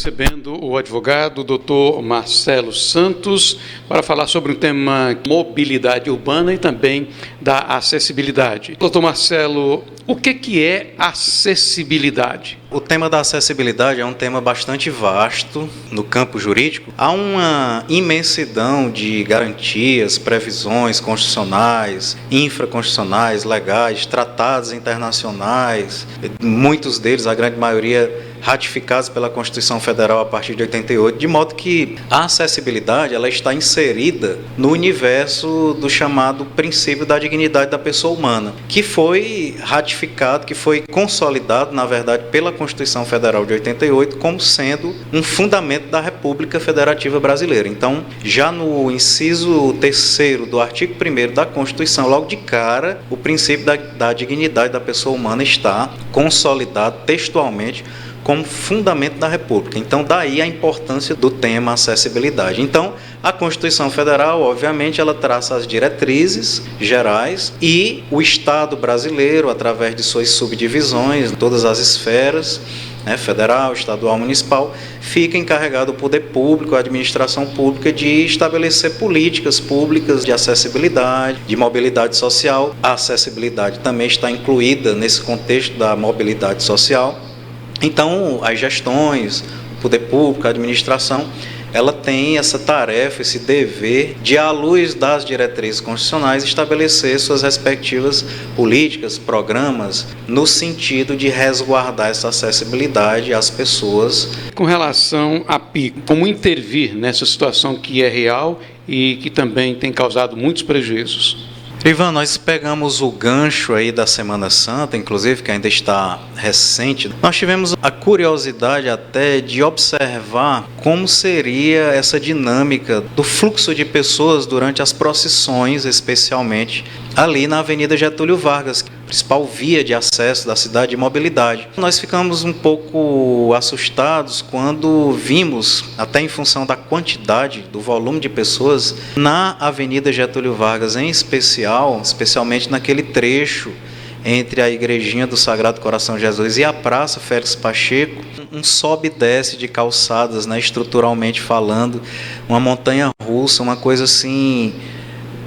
recebendo o advogado Dr. Marcelo Santos para falar sobre um tema mobilidade urbana e também da acessibilidade. Dr. Marcelo, o que é acessibilidade? O tema da acessibilidade é um tema bastante vasto no campo jurídico. Há uma imensidão de garantias, previsões constitucionais, infraconstitucionais, legais, tratados internacionais, muitos deles, a grande maioria, ratificados pela Constituição Federal a partir de 88, de modo que a acessibilidade ela está inserida no universo do chamado princípio da dignidade da pessoa humana, que foi ratificado, que foi consolidado, na verdade, pela Constituição Federal de 88 como sendo um fundamento da República Federativa Brasileira. Então, já no inciso 3º do artigo 1º da Constituição, logo de cara, o princípio da dignidade da pessoa humana está consolidado textualmente como fundamento da República. Então, daí a importância do tema acessibilidade. Então, a Constituição Federal, obviamente, ela traça as diretrizes gerais e o Estado brasileiro, através de suas subdivisões, todas as esferas, federal, estadual, municipal, fica encarregado o poder público, a administração pública, de estabelecer políticas públicas de acessibilidade, de mobilidade social. A acessibilidade também está incluída nesse contexto da mobilidade social. Então, as gestões, o poder público, a administração, ela tem essa tarefa, esse dever de, à luz das diretrizes constitucionais, estabelecer suas respectivas políticas, programas, no sentido de resguardar essa acessibilidade às pessoas. Com relação à PIC, como intervir nessa situação que é real e que também tem causado muitos prejuízos? Ivan, nós pegamos o gancho aí da Semana Santa, inclusive, que ainda está recente. Nós tivemos a curiosidade até de observar como seria essa dinâmica do fluxo de pessoas durante as procissões, especialmente ali na Avenida Getúlio Vargas, principal via de acesso da cidade de mobilidade. Nós ficamos um pouco assustados quando vimos, até em função da quantidade, do volume de pessoas, na Avenida Getúlio Vargas em especial, especialmente naquele trecho entre a Igrejinha do Sagrado Coração de Jesus e a Praça Félix Pacheco, um sobe e desce de calçadas, estruturalmente falando, uma montanha-russa, uma coisa assim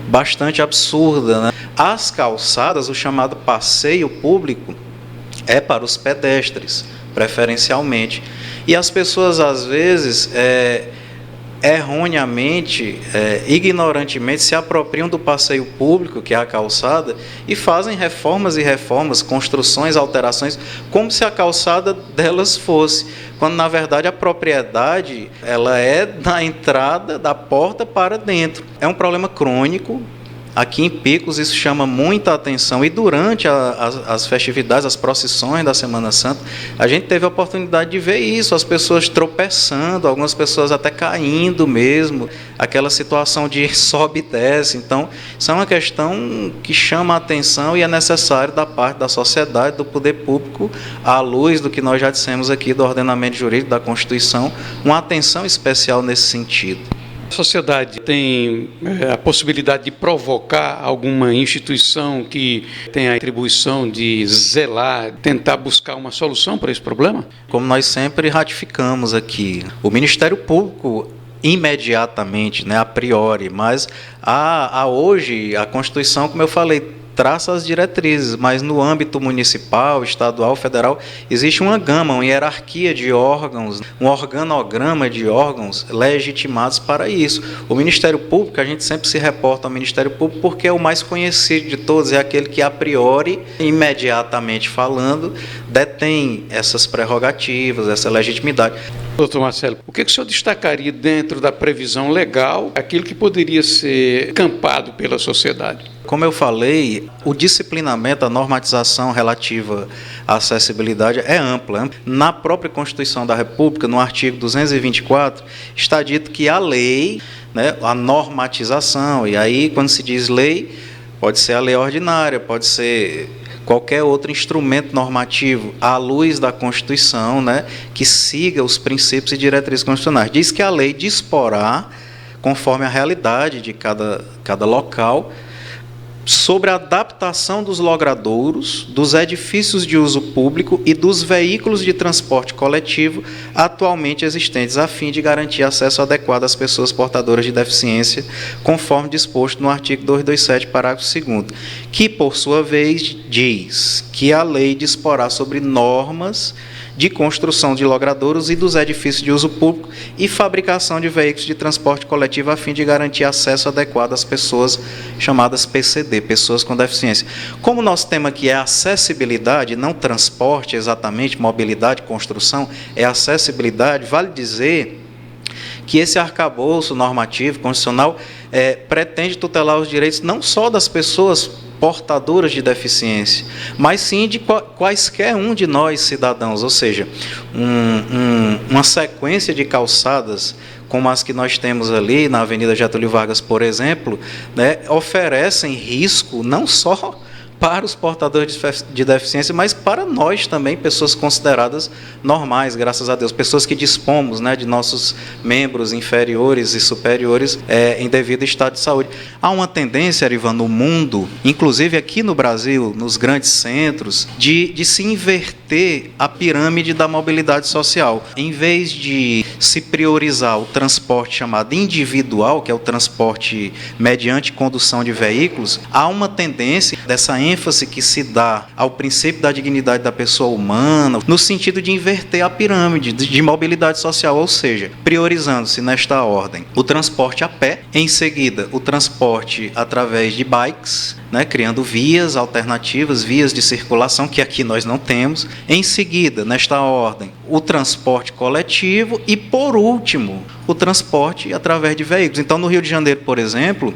bastante absurda. As calçadas, o chamado passeio público, é para os pedestres, preferencialmente. E as pessoas, às vezes, erroneamente, ignorantemente, se apropriam do passeio público, que é a calçada, e fazem reformas e reformas, construções, alterações, como se a calçada delas fosse, quando, na verdade, a propriedade ela é da entrada, da porta para dentro. É um problema crônico. Aqui em Picos isso chama muita atenção, e durante as festividades, as procissões da Semana Santa, a gente teve a oportunidade de ver isso, as pessoas tropeçando, algumas pessoas até caindo mesmo, aquela situação de sobe e desce. Então, isso é uma questão que chama a atenção e é necessário da parte da sociedade, do poder público, à luz do que nós já dissemos aqui do ordenamento jurídico, da Constituição, uma atenção especial nesse sentido. A sociedade tem a possibilidade de provocar alguma instituição que tem a atribuição de zelar, tentar buscar uma solução para esse problema? Como nós sempre ratificamos aqui, o Ministério Público imediatamente, a priori, mas hoje a Constituição, como eu falei, traça as diretrizes, mas no âmbito municipal, estadual, federal, existe uma gama, uma hierarquia de órgãos, um organograma de órgãos legitimados para isso. O Ministério Público, a gente sempre se reporta ao Ministério Público porque é o mais conhecido de todos, é aquele que a priori, imediatamente falando, detém essas prerrogativas, essa legitimidade. Doutor Marcelo, o que o senhor destacaria dentro da previsão legal, aquilo que poderia ser campado pela sociedade? Como eu falei, o disciplinamento, a normatização relativa à acessibilidade é ampla. Na própria Constituição da República, no artigo 224, está dito que a lei, a normatização, e aí quando se diz lei, pode ser a lei ordinária, pode ser qualquer outro instrumento normativo à luz da Constituição, que siga os princípios e diretrizes constitucionais. Diz que a lei disporá, conforme a realidade de cada local, sobre a adaptação dos logradouros, dos edifícios de uso público e dos veículos de transporte coletivo atualmente existentes, a fim de garantir acesso adequado às pessoas portadoras de deficiência, conforme disposto no artigo 227, parágrafo 2º, que, por sua vez, diz que a lei disporá sobre normas de construção de logradouros e dos edifícios de uso público e fabricação de veículos de transporte coletivo a fim de garantir acesso adequado às pessoas chamadas PCD, pessoas com deficiência. Como o nosso tema aqui é acessibilidade, não transporte exatamente, mobilidade, construção, é acessibilidade, vale dizer que esse arcabouço normativo, constitucional, pretende tutelar os direitos não só das pessoas portadoras de deficiência, mas sim de quaisquer um de nós cidadãos, ou seja, uma sequência de calçadas como as que nós temos ali na Avenida Getúlio Vargas, por exemplo, né, oferecem risco não só para os portadores de deficiência, mas para nós também, pessoas consideradas normais, graças a Deus, pessoas que dispomos, né, de nossos membros inferiores e superiores em devido estado de saúde. Há uma tendência, Arivan, no mundo, inclusive aqui no Brasil, nos grandes centros, de se inverter a pirâmide da mobilidade social. Em vez de se priorizar o transporte chamado individual, que é o transporte mediante condução de veículos, há uma tendência dessa ênfase que se dá ao princípio da dignidade da pessoa humana, no sentido de inverter a pirâmide de mobilidade social, ou seja, priorizando-se nesta ordem o transporte a pé, em seguida o transporte através de bikes, né, criando vias alternativas, vias de circulação, que aqui nós não temos, em seguida, nesta ordem, o transporte coletivo e, por último, o transporte através de veículos. Então, no Rio de Janeiro, por exemplo,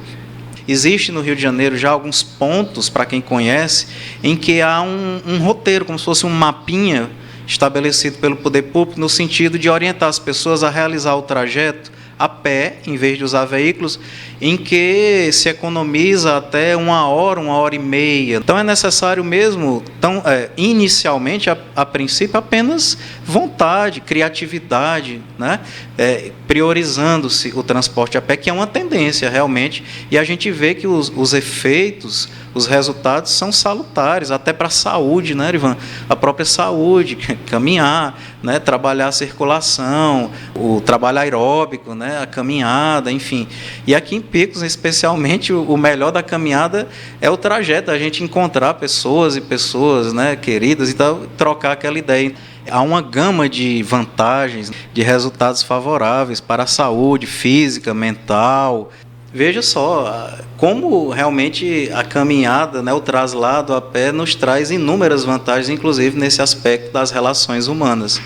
existe no Rio de Janeiro já alguns pontos, para quem conhece, em que há um roteiro, como se fosse um mapinha estabelecido pelo poder público, no sentido de orientar as pessoas a realizar o trajeto a pé, em vez de usar veículos, em que se economiza até 1 hora e meia. Então é necessário mesmo, inicialmente, a princípio, apenas vontade, criatividade, né? Priorizando-se o transporte a pé, que é uma tendência realmente, e a gente vê que os efeitos, os resultados são salutares, até para a saúde, né, Ivan? A própria saúde, caminhar, né, trabalhar a circulação, o trabalho aeróbico, né, a caminhada, enfim. E aqui em Picos, especialmente, o melhor da caminhada é o trajeto, a gente encontrar pessoas e pessoas, né, queridas, e trocar aquela ideia. Há uma gama de vantagens, de resultados favoráveis para a saúde física, mental. Veja só como realmente a caminhada, né, o traslado a pé nos traz inúmeras vantagens, inclusive nesse aspecto das relações humanas.